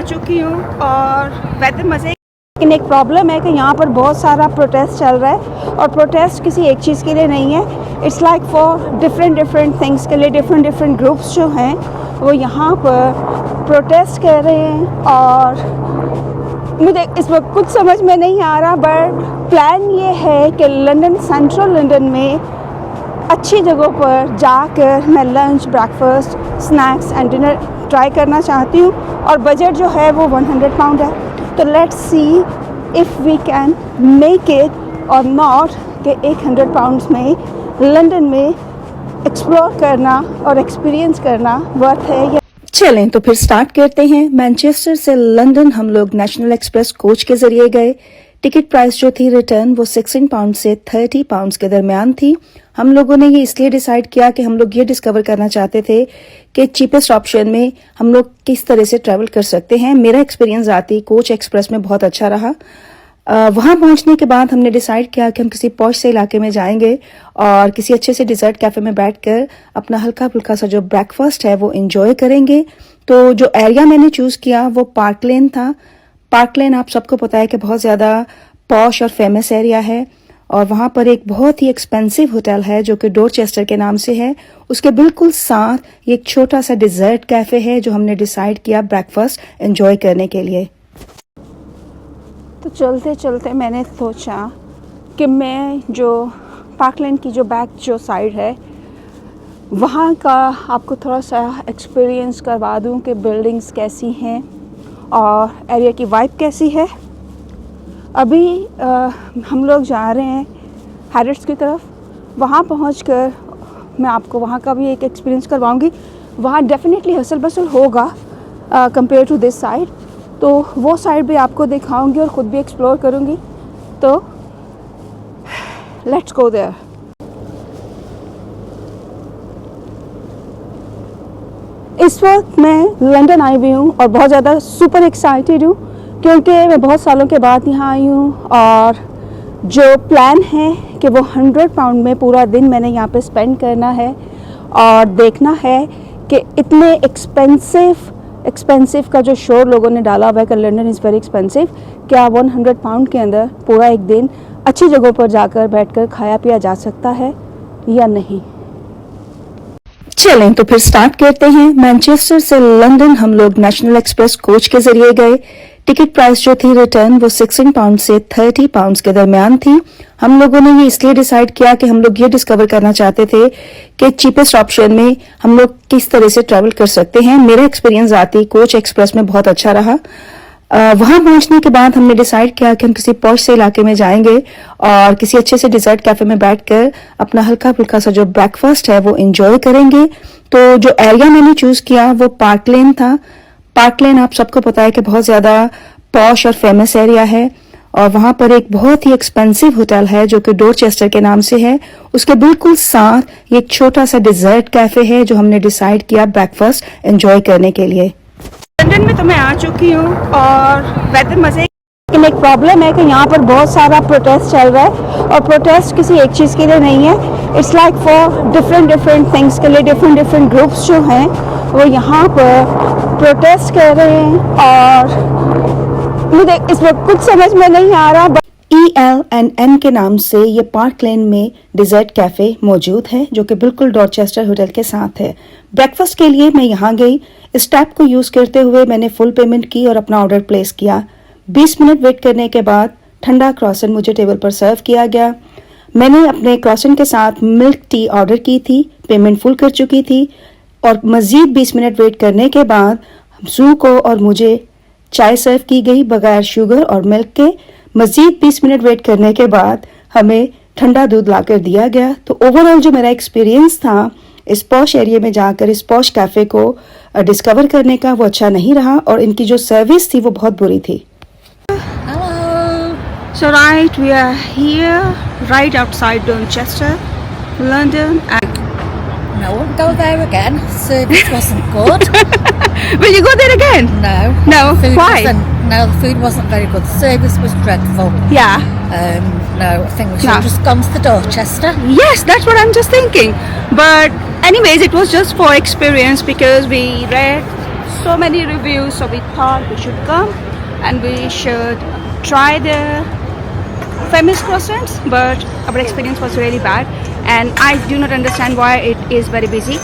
आ चुकी हूँ और वेदर मज़े। लेकिन एक प्रॉब्लम है कि यहाँ पर बहुत सारा प्रोटेस्ट चल रहा है और प्रोटेस्ट किसी एक चीज़ के लिए नहीं है। It's like for different things के लिए डिफरेंट ग्रुप्स जो हैं वो यहाँ पर प्रोटेस्ट कर रहे हैं और मुझे इस वक्त कुछ समझ में नहीं आ रहा, बट प्लान ये है कि लंदन, सेंट्रल लंदन में अच्छी जगहों पर जाकर मैं lunch, breakfast, snacks and dinner try करना चाहती हूँ और बजट जो है वो 100 पाउंड है। तो let's see if we can make it or not कि 100 पाउंड्स में लंदन में एक्सप्लोर करना और एक्सपीरियंस करना वर्थ है या। चलें तो फिर स्टार्ट करते हैं। मैनचेस्टर से लंदन हम लोग नेशनल एक्सप्रेस कोच के ज़रिए गए। टिकट प्राइस जो थी रिटर्न वो 16 पाउंड से 30 पाउंड्स के दरमियान थी। हम लोगों ने ये इसलिए डिसाइड किया कि हम लोग ये डिस्कवर करना चाहते थे कि चीपेस्ट ऑप्शन में हम लोग किस तरह से ट्रैवल कर सकते हैं। मेरा एक्सपीरियंस आती कोच एक्सप्रेस में बहुत अच्छा रहा। वहाँ पहुँचने के बाद हमने डिसाइड किया कि हम किसी पॉश से इलाके में जाएंगे और किसी अच्छे से डिज़र्ट कैफ़े में बैठकर अपना हल्का फुल्का सा जो ब्रेकफास्ट है वो एंजॉय करेंगे। तो जो एरिया मैंने चूज़ किया वो पार्क लेन था। पार्क लेन आप सबको पता है कि बहुत ज़्यादा पॉश और फेमस एरिया है और वहाँ पर एक बहुत ही एक्सपेंसिव होटल है जो कि डोरचेस्टर के नाम से है। उसके बिल्कुल साथ एक छोटा सा डिज़र्ट कैफ़े है जो हमने डिसाइड किया ब्रेकफास्ट एंजॉय करने के लिए। तो चलते चलते मैंने सोचा कि मैं जो पार्क लेन की जो बैक जो साइड है वहाँ का आपको थोड़ा सा एक्सपीरियंस करवा दूँ कि बिल्डिंग्स कैसी हैं और एरिया की वाइब कैसी है। अभी हम लोग जा रहे हैं हैरिट्स की तरफ। वहाँ पहुंचकर मैं आपको वहाँ का भी एक एक्सपीरियंस करवाऊँगी। वहाँ डेफिनेटली हसल बसल होगा कंपेयर टू दिस साइड, तो वो साइड भी आपको दिखाऊंगी और ख़ुद भी एक्सप्लोर करूँगी। तो लेट्स गो देयर। इस वक्त मैं लंदन आई हुई हूँ और बहुत ज़्यादा सुपर एक्साइटेड हूँ क्योंकि मैं बहुत सालों के बाद यहाँ आई हूँ और जो प्लान है कि वो 100 पाउंड में पूरा दिन मैंने यहाँ पे स्पेंड करना है और देखना है कि इतने एक्सपेंसिव का जो शोर लोगों ने डाला हुआ है कि लंदन इज़ वेरी एक्सपेंसिव, क्या 100 पाउंड के अंदर पूरा एक दिन अच्छी जगहों पर जाकर बैठकर खाया पिया जा सकता है या नहीं। चलें तो फिर स्टार्ट करते हैं। मैनचेस्टर से लंदन हम लोग नेशनल एक्सप्रेस कोच के ज़रिए गए। टिकट प्राइस जो थी रिटर्न वो 16 पाउंड से 30 पाउंड्स के दरमियान थी। हम लोगों ने ये इसलिए डिसाइड किया कि हम लोग ये डिस्कवर करना चाहते थे कि चीपेस्ट ऑप्शन में हम लोग किस तरह से ट्रैवल कर सकते हैं। मेरा एक्सपीरियंस आती कोच एक्सप्रेस में बहुत अच्छा रहा। वहाँ पहुँचने के बाद हमने डिसाइड किया कि हम किसी पॉश से इलाके में जाएंगे और किसी अच्छे से डिज़र्ट कैफ़े में बैठकर अपना हल्का फुल्का सा जो ब्रेकफास्ट है वो एंजॉय करेंगे। तो जो एरिया मैंने चूज़ किया वो पार्क लेन था। पार्क लेन आप सबको पता है कि बहुत ज़्यादा पॉश और फेमस एरिया है और वहाँ पर एक बहुत ही एक्सपेंसिव होटल है जो कि डोरचेस्टर के नाम से है। उसके बिल्कुल साथ एक छोटा सा डिज़र्ट कैफ़े है जो हमने डिसाइड किया ब्रेकफास्ट एंजॉय करने के लिए। लंदन में तो मैं आ चुकी हूँ और वेदर मज़े। लेकिन एक प्रॉब्लम है कि यहाँ पर बहुत सारा प्रोटेस्ट चल रहा है और प्रोटेस्ट किसी एक चीज़ के लिए नहीं है। It's like for different things के लिए डिफरेंट ग्रुप्स जो हैं वो यहाँ पर प्रोटेस्ट कर रहे हैं और मुझे इस वक्त कुछ समझ में नहीं आ रहा। EL&N के नाम से ये पार्क लेन में डिज़र्ट कैफ़े मौजूद है जो कि बिल्कुल डॉर्चेस्टर होटल के साथ है। ब्रेकफास्ट के लिए मैं यहाँ गई। इस टैब को यूज़ करते हुए मैंने फुल पेमेंट की और अपना ऑर्डर प्लेस किया। 20 मिनट वेट करने के बाद ठंडा क्रॉसन मुझे टेबल पर सर्व किया गया। मैंने अपने क्रॉसन के साथ मिल्क टी ऑर्डर की थी, पेमेंट फुल कर चुकी थी और मज़ीद 20 मिनट वेट करने के बाद जू को और मुझे चाय सर्व की गई बगैर शुगर और मिल्क के। मज़ीद 20 मिनट वेट करने के बाद हमें ठंडा दूध लाकर दिया गया। तो ओवरऑल जो मेरा एक्सपीरियंस था इस पॉश एरिया में जाकर इस पॉश कैफ़े को डिस्कवर करने का वो अच्छा नहीं रहा और इनकी जो सर्विस थी वो बहुत बुरी थी। So right, we are here right outside Dorchester, London. No, I wouldn't go there again. Service wasn't good. Will you go there again? No. No. Why? No, the food wasn't very good. The service was dreadful. Yeah. No, I think we should have just gone to the Dorchester. Yes, that's what I'm just thinking. But anyways, it was just for experience because we read so many reviews, so we thought we should come and we should try the famous croissants, but our experience was really bad and I do not understand why it is very busy.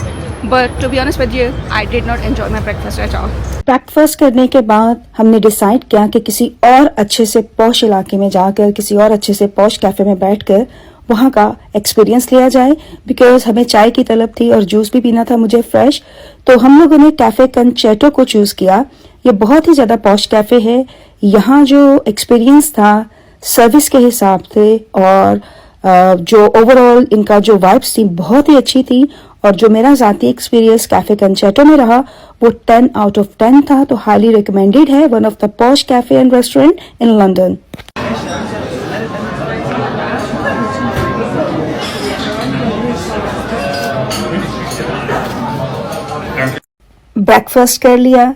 But to be honest with you, I did not enjoy my breakfast at all. Breakfast करने के बाद हमने decide किया कि किसी और अच्छे से पॉश इलाके में जाकर, किसी और अच्छे से पॉश कैफे में बैठकर वहाँ का एक्सपीरियंस लिया जाए, बिकॉज हमें चाय की तलब थी और जूस भी पीना था मुझे फ्रेश। तो हम लोगों ने कैफे कंचेटो को चूज किया। ये बहुत ही ज्यादा पॉश कैफे है। यहाँ जो एक्सपीरियंस था सर्विस के हिसाब से और जो ओवरऑल इनका जो वाइब्स थी बहुत ही अच्छी थी, और जो मेरा जाती एक्सपीरियंस कैफे कंचेटो में रहा वो 10 आउट ऑफ 10 था। तो हाईली रिकमेंडेड है, one of the posh cafe and restaurant in London. Breakfast कर लिया,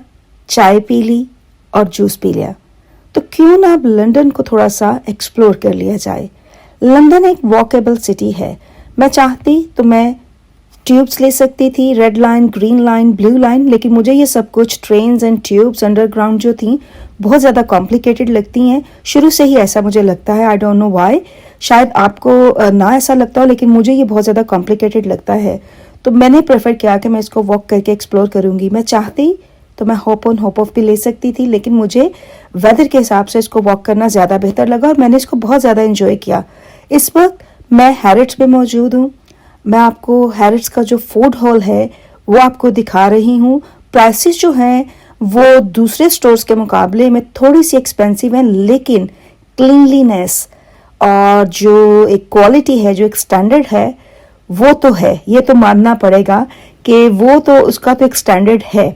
चाय पी ली और जूस पी लिया, तो क्यों ना अब लंदन को थोड़ा सा एक्सप्लोर कर लिया जाए। लंदन एक वॉकेबल सिटी है। मैं चाहती तो मैं ट्यूब्स ले सकती थी, red line, green line, blue line, लेकिन मुझे ये सब कुछ ट्रेन्स एंड ट्यूब्स अंडरग्राउंड जो थी बहुत ज़्यादा कॉम्प्लिकेटेड लगती हैं। शुरू से ही ऐसा मुझे लगता है, आई डोंट नो व्हाई। शायद आपको ना ऐसा लगता हो, लेकिन मुझे ये बहुत ज़्यादा कॉम्प्लिकेटेड लगता है। तो मैंने प्रेफर किया कि मैं इसको वॉक करके एक्सप्लोर करूंगी। मैं चाहती तो मैं होप ऑन होप ऑफ भी ले सकती थी, लेकिन मुझे वेदर के हिसाब से इसको वॉक करना ज़्यादा बेहतर लगा और मैंने इसको बहुत ज़्यादा इंजॉय किया। इस वक्त मैं हैरिट्स में मौजूद हूँ। मैं आपको हैरिट्स का जो फूड हॉल है वो आपको दिखा रही हूँ। प्राइसेस जो हैं वो दूसरे स्टोर्स के मुकाबले में थोड़ी सी एक्सपेंसिव हैं, लेकिन क्लीनलीनेस और जो एक क्वालिटी है, जो एक स्टैंडर्ड है, वो तो है। ये तो मानना पड़ेगा कि वो तो उसका तो एक स्टैंडर्ड है।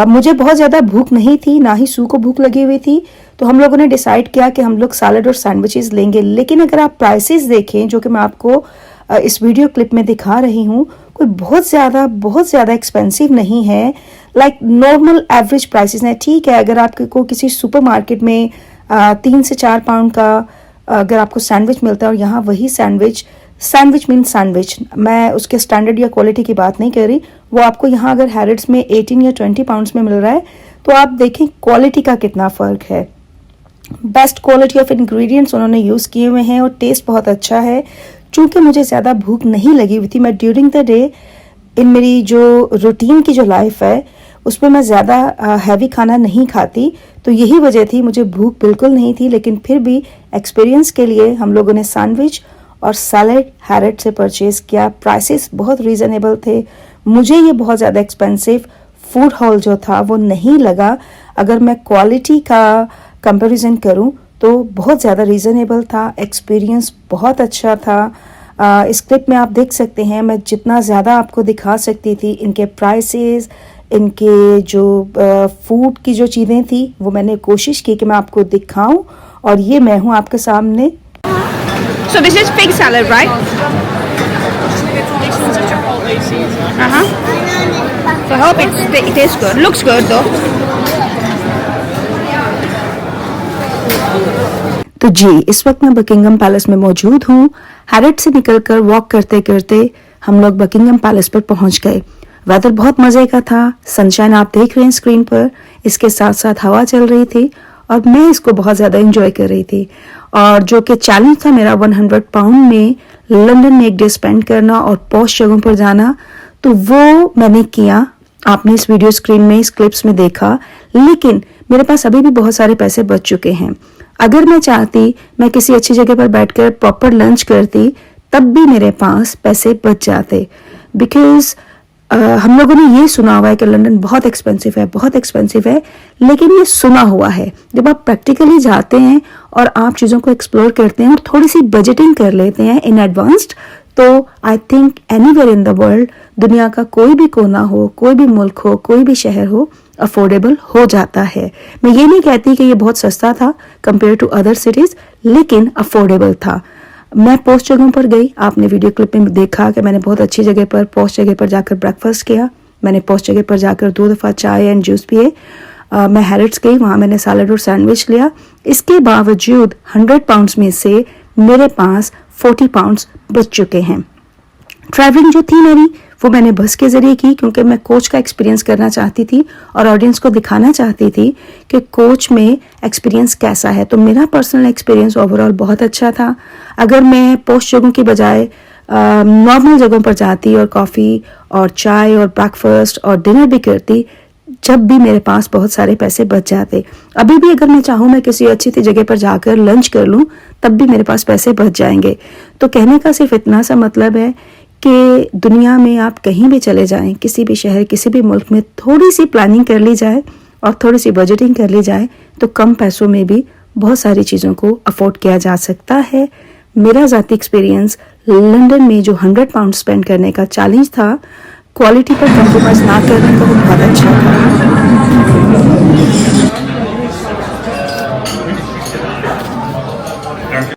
मुझे बहुत ज़्यादा भूख नहीं थी, ना ही सू को भूख लगी हुई थी, तो हम लोगों ने डिसाइड किया कि हम लोग सैलड और सैंडविचेस लेंगे। लेकिन अगर आप प्राइसेस देखें, जो कि मैं आपको इस वीडियो क्लिप में दिखा रही हूँ, कोई बहुत ज़्यादा एक्सपेंसिव नहीं है। लाइक नॉर्मल एवरेज प्राइसेस हैं। ठीक है, अगर आपको किसी सुपरमार्केट में 3 से 4 पाउंड का अगर आपको सैंडविच मिलता है, और यहाँ वही सैंडविच मीन सैंडविच, मैं उसके स्टैंडर्ड या क्वालिटी की बात नहीं कर रही, वो आपको यहाँ अगर हैरिट्स में 18 या 20 पाउंड्स में मिल रहा है, तो आप देखें क्वालिटी का कितना फ़र्क है। बेस्ट क्वालिटी ऑफ इंग्रेडिएंट्स उन्होंने यूज़ किए हुए हैं और टेस्ट बहुत अच्छा है। चूँकि मुझे ज़्यादा भूख नहीं लगी हुई थी, मैं ड्यूरिंग द डे इन मेरी जो रूटीन की जो लाइफ है उसमें मैं ज़्यादा हैवी खाना नहीं खाती, तो यही वजह थी, मुझे भूख बिल्कुल नहीं थी। लेकिन फिर भी एक्सपीरियंस के लिए हम लोगों ने सैंडविच और सैलड हैरिट से परचेज़ किया। प्राइसेस बहुत रीज़नेबल थे। मुझे ये बहुत ज़्यादा एक्सपेंसिव फूड हॉल जो था वो नहीं लगा। अगर मैं क्वालिटी का कंपैरिजन करूं तो बहुत ज़्यादा रीज़नेबल था। एक्सपीरियंस बहुत अच्छा था। इस क्लिप में आप देख सकते हैं, मैं जितना ज़्यादा आपको दिखा सकती थी इनके प्राइसेस, इनके जो फूड की जो चीज़ें थी वो मैंने कोशिश की कि मैं आपको दिखाऊं, और ये मैं हूं आपके सामने। So this is pig salad, right? So I hope it tastes good. Looks good though. तो जी, इस वक्त मैं बकिंगम पैलेस में मौजूद हूँ। हैरिट से निकलकर वॉक करते करते हम लोग बकिंगम पैलेस पर पहुंच गए। वेदर बहुत मज़े का था। सनशाइन आप देख रहे हैं स्क्रीन पर, इसके साथ साथ हवा चल रही थी और मैं इसको बहुत ज़्यादा एंजॉय कर रही थी। और जो कि चैलेंज था मेरा 100 पाउंड में लंदन में एक डे स्पेंड करना और पॉश जगहों पर जाना, तो वो मैंने किया। आपने इस वीडियो स्क्रीन में, इस क्लिप्स में देखा। लेकिन मेरे पास अभी भी बहुत सारे पैसे बच चुके हैं। अगर मैं चाहती मैं किसी अच्छी जगह पर बैठकर प्रॉपर लंच करती, तब भी मेरे पास पैसे बच जाते। बिकॉज हम लोगों ने ये सुना हुआ है कि लंदन बहुत एक्सपेंसिव है, लेकिन ये सुना हुआ है। जब आप प्रैक्टिकली जाते हैं और आप चीज़ों को एक्सप्लोर करते हैं और थोड़ी सी बजटिंग कर लेते हैं इन एडवांस्ड, तो I think anywhere in the world, दुनिया का कोई भी कोना हो, कोई भी मुल्क हो, कोई भी शहर हो, अफोर्डेबल हो जाता है। मैं ये नहीं कहती कि ये बहुत सस्ता था कंपेयर टू अदर सिटीज, लेकिन अफोर्डेबल था। मैं पोस्ट जगहों पर गई। आपने वीडियो क्लिप में देखा कि मैंने बहुत अच्छी जगह पर, पोस्ट जगह पर जाकर ब्रेकफास्ट किया। मैंने पोस्ट जगह पर जाकर 2 दफ़ा चाय एंड जूस पिए। मैं हैरिट्स गई, वहाँ मैंने सैलड और सैंडविच लिया। इसके बावजूद 100 पाउंड्स में से मेरे पास 40 पाउंड्स बच चुके हैं। ट्रैवलिंग जो थी मेरी वो मैंने बस के ज़रिए की क्योंकि मैं कोच का एक्सपीरियंस करना चाहती थी और ऑडियंस को दिखाना चाहती थी कि कोच में एक्सपीरियंस कैसा है। तो मेरा पर्सनल एक्सपीरियंस ओवरऑल बहुत अच्छा था। अगर मैं पोस्ट जगहों की बजाय नॉर्मल जगहों पर जाती और कॉफ़ी और चाय और ब्रेकफास्ट और डिनर भी करती, जब भी मेरे पास बहुत सारे पैसे बच जाते। अभी भी अगर मैं चाहूँ मैं किसी अच्छी सी जगह पर जाकर लंच कर लूँ तब भी मेरे पास पैसे बच जाएंगे। तो कहने का सिर्फ इतना सा मतलब है कि दुनिया में आप कहीं भी चले जाएं, किसी भी शहर किसी भी मुल्क में थोड़ी सी प्लानिंग कर ली जाए और थोड़ी सी बजटिंग कर ली जाए तो कम पैसों में भी बहुत सारी चीज़ों को अफोर्ड किया जा सकता है। मेरा ज़ाती एक्सपीरियंस लंदन में जो 100 पाउंड स्पेंड करने का चैलेंज था, क्वालिटी पर कॉम्प्रोमाइज़ ना करने का, वो बहुत अच्छा था।